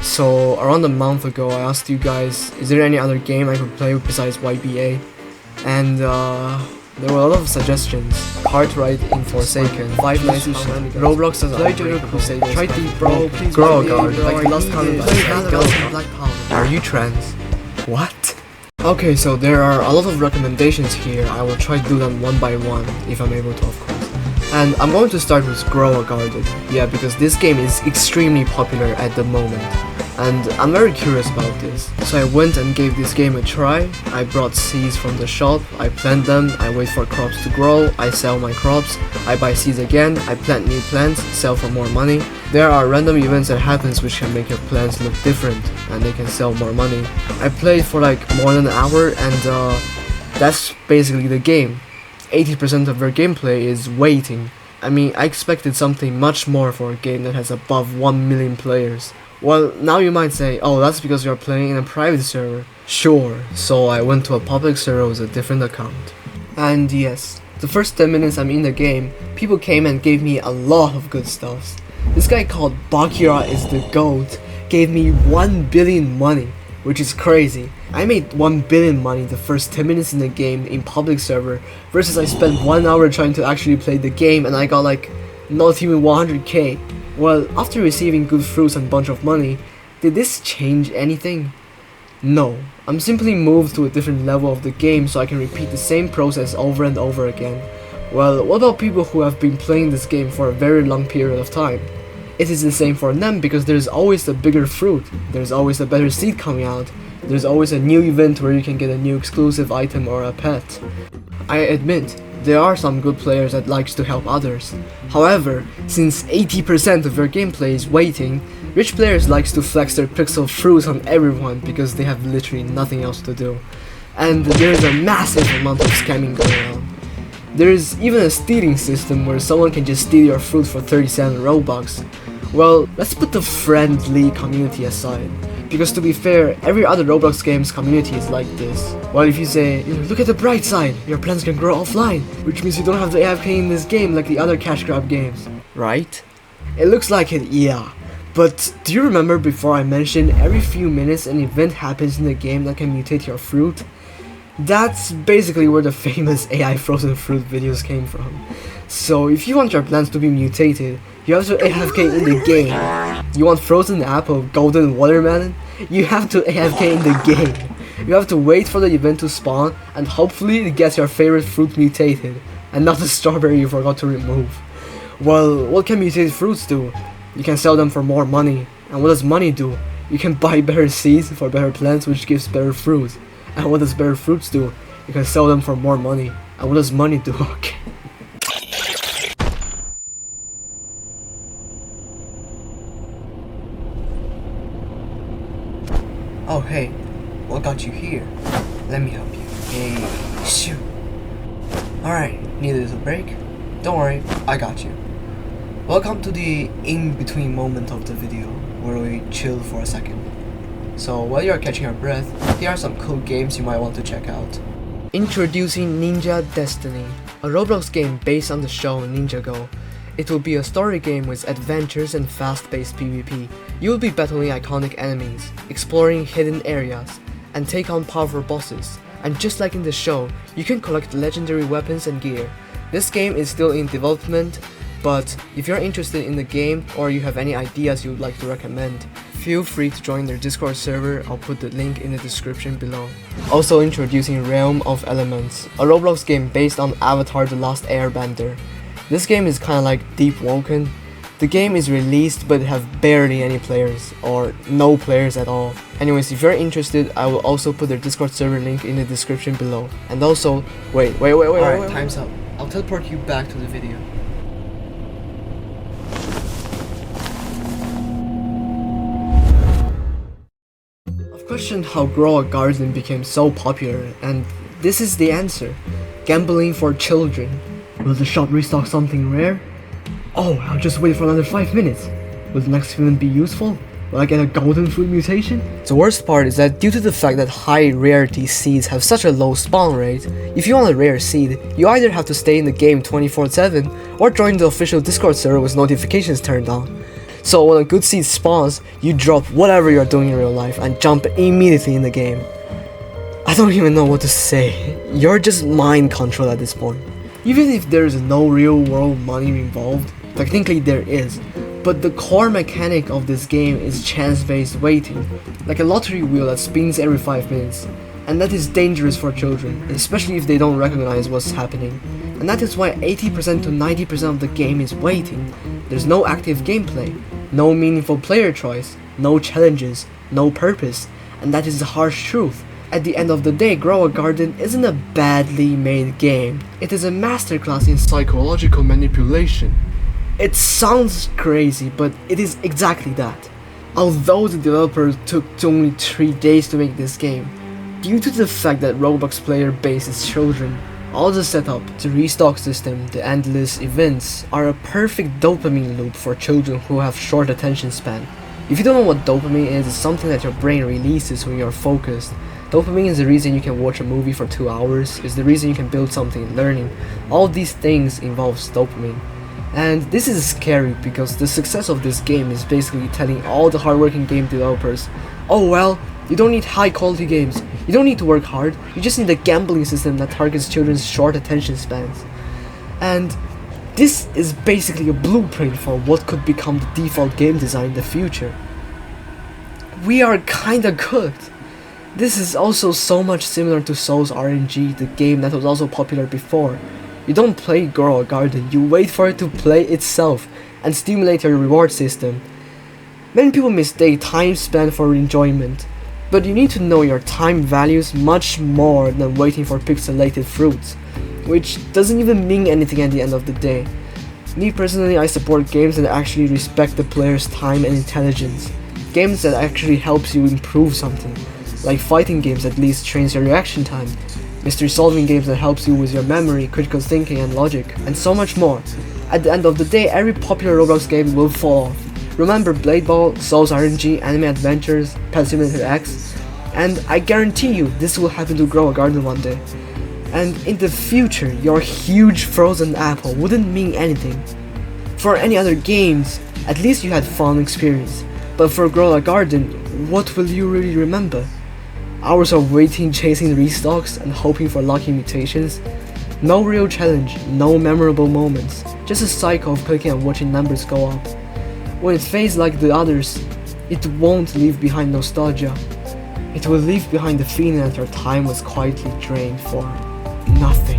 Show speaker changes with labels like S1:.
S1: So around a month ago I asked you guys, is there any other game I could play besides YBA? And there were a lot of suggestions. Cartwright in Forsaken, Five Nights at Roblox as Play Jojo Crusade, Try Deep Bro, please Grow a Guard, like the last time Black Power. Are you trans? What? Okay, so there are a lot of recommendations here. I will try to do them one by one, if I'm able to, of course. And I'm going to start with Grow a Garden. Yeah, because this game is extremely popular at the moment. And I'm very curious about this. So I went and gave this game a try. I brought seeds from the shop, I plant them, I wait for crops to grow, I sell my crops, I buy seeds again, I plant new plants, sell for more money. There are random events that happens which can make your plants look different and they can sell more money. I played for like more than an hour and that's basically the game. 80% of their gameplay is waiting. I mean, I expected something much more for a game that has above 1 million players. Well, now you might say, oh, that's because you're playing in a private server. Sure, so I went to a public server with a different account. And yes, the first 10 minutes I'm in the game, people came and gave me a lot of good stuff. This guy called Bakira is the GOAT gave me 1 billion money, which is crazy. I made 1 billion money the first 10 minutes in the game in public server versus I spent 1 hour trying to actually play the game and I got like not even 100k. Well, after receiving good fruits and bunch of money, did this change anything? No, I'm simply moved to a different level of the game so I can repeat the same process over and over again. Well, what about people who have been playing this game for a very long period of time? It is the same for them because there's always a bigger fruit, there's always a better seed coming out, there's always a new event where you can get a new exclusive item or a pet. I admit, there are some good players that likes to help others. However, since 80% of their gameplay is waiting, rich players likes to flex their pixel fruits on everyone because they have literally nothing else to do. And there is a massive amount of scamming going on. There is even a stealing system where someone can just steal your fruit for 37 Robux. Well, let's put the friendly community aside. Because to be fair, every other Roblox game's community is like this. Well, if you say, look at the bright side, your plants can grow offline, which means you don't have to AFK in this game like the other cash grab games. Right? It looks like it, yeah. But do you remember before I mentioned every few minutes an event happens in the game that can mutate your fruit? That's basically where the famous AI frozen fruit videos came from. So if you want your plants to be mutated, you have to AFK in the game. You want frozen apple, golden watermelon? You have to AFK in the game. You have to wait for the event to spawn and hopefully it gets your favorite fruit mutated and not the strawberry you forgot to remove. Well, what can mutated fruits do? You can sell them for more money. And what does money do? You can buy better seeds for better plants which gives better fruit. And what does better fruits do? You can sell them for more money. And what does money do? Okay. Oh hey, what got you here? Let me help you. Hey, shoot. Alright, need a little break? Don't worry, I got you. Welcome to the in-between moment of the video, where we chill for a second. So while you're catching your breath, here are some cool games you might want to check out. Introducing Ninja Destiny, a Roblox game based on the show Ninjago. It will be a story game with adventures and fast-paced PvP. You will be battling iconic enemies, exploring hidden areas, and take on powerful bosses. And just like in the show, you can collect legendary weapons and gear. This game is still in development, but if you're interested in the game or you have any ideas you would like to recommend, feel free to join their Discord server. I'll put the link in the description below. Also introducing Realm of Elements, a Roblox game based on Avatar: The Last Airbender. This game is kinda like Deep Woken. The game is released but have barely any players, or no players at all. Anyways, if you're interested, I will also put their Discord server link in the description below. And also, wait, alright, time's up. I'll teleport you back to the video. I've questioned how Grow a Garden became so popular, and this is the answer. Gambling for children. Will the shop restock something rare? Oh, I'll just wait for another 5 minutes. Will the next event be useful? Will I get a golden fruit mutation? The worst part is that due to the fact that high rarity seeds have such a low spawn rate, if you want a rare seed, you either have to stay in the game 24/7 or join the official Discord server with notifications turned on. So when a good seed spawns, you drop whatever you're doing in real life and jump immediately in the game. I don't even know what to say. You're just mind control at this point. Even if there's no real world money involved, technically there is, but the core mechanic of this game is chance-based waiting, like a lottery wheel that spins every 5 minutes, and that is dangerous for children, especially if they don't recognize what's happening. And that is why 80% to 90% of the game is waiting. There's no active gameplay, no meaningful player choice, no challenges, no purpose, and that is the harsh truth. At the end of the day, Grow a Garden isn't a badly made game. It is a masterclass in psychological manipulation. It sounds crazy, but it is exactly that. Although the developer took only 3 days to make this game, due to the fact that Roblox player base is children, all the setup, the restock system, the endless events are a perfect dopamine loop for children who have short attention span. If you don't know what dopamine is, it's something that your brain releases when you're focused. Dopamine is the reason you can watch a movie for 2 hours, is the reason you can build something learning. All these things involves dopamine. And this is scary because the success of this game is basically telling all the hardworking game developers, oh well, you don't need high quality games, you don't need to work hard, you just need a gambling system that targets children's short attention spans. And this is basically a blueprint for what could become the default game design in the future. We are kinda cooked. This is also so much similar to Soul's RNG, the game that was also popular before. You don't play Grow a Garden, you wait for it to play itself and stimulate your reward system. Many people mistake time spent for enjoyment, but you need to know your time values much more than waiting for pixelated fruits, which doesn't even mean anything at the end of the day. Me personally, I support games that actually respect the player's time and intelligence. Games that actually helps you improve something, like fighting games that at least trains your reaction time, mystery solving games that helps you with your memory, critical thinking and logic, and so much more. At the end of the day, every popular Roblox game will fall off. Remember Blade Ball, Soul's RNG, Anime Adventures, Pet Simulator X, and I guarantee you this will happen to Grow a Garden one day. And in the future, your huge frozen apple wouldn't mean anything. For any other games, at least you had fun experience, but for Grow a Garden, what will you really remember? Hours of waiting, chasing restocks, and hoping for lucky mutations? No real challenge, no memorable moments, just a cycle of clicking and watching numbers go up. When it fades like the others, it won't leave behind nostalgia. It will leave behind the feeling that your time was quietly drained for nothing.